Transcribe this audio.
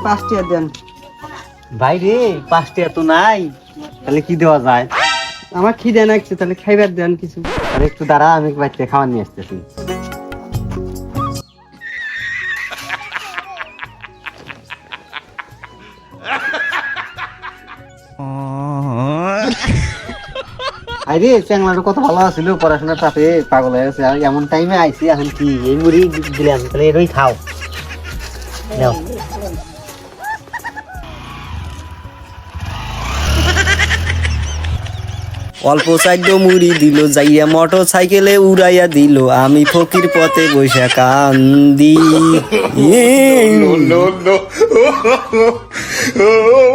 5 টাকা দেন। ভাই রে 5 টাকা তো নাই, তাহলে কি দেওয়া যায়? আমার খিদে লাগছে, তাহলে খাইবার দেন কিছু। আরে একটু দাঁড়া, আমি বাড়িতে খাবার নিয়ে আসতেছি। আরে চ্যাংলাটা কত ভালো ছিল, পড়াশোনার চাপে পাগল হয়ে গেছে, আর এমন টাইমে আইছি, এখন কি এই মুড়ি দিলাম, তাহলে এরই খাও। নাও। অল্প চাইড মুড়ি দিল, যাইয়া মোটর সাইকেলে উড়াইয়া দিল, আমি ফকির পথে বৈশা কান্দি। no.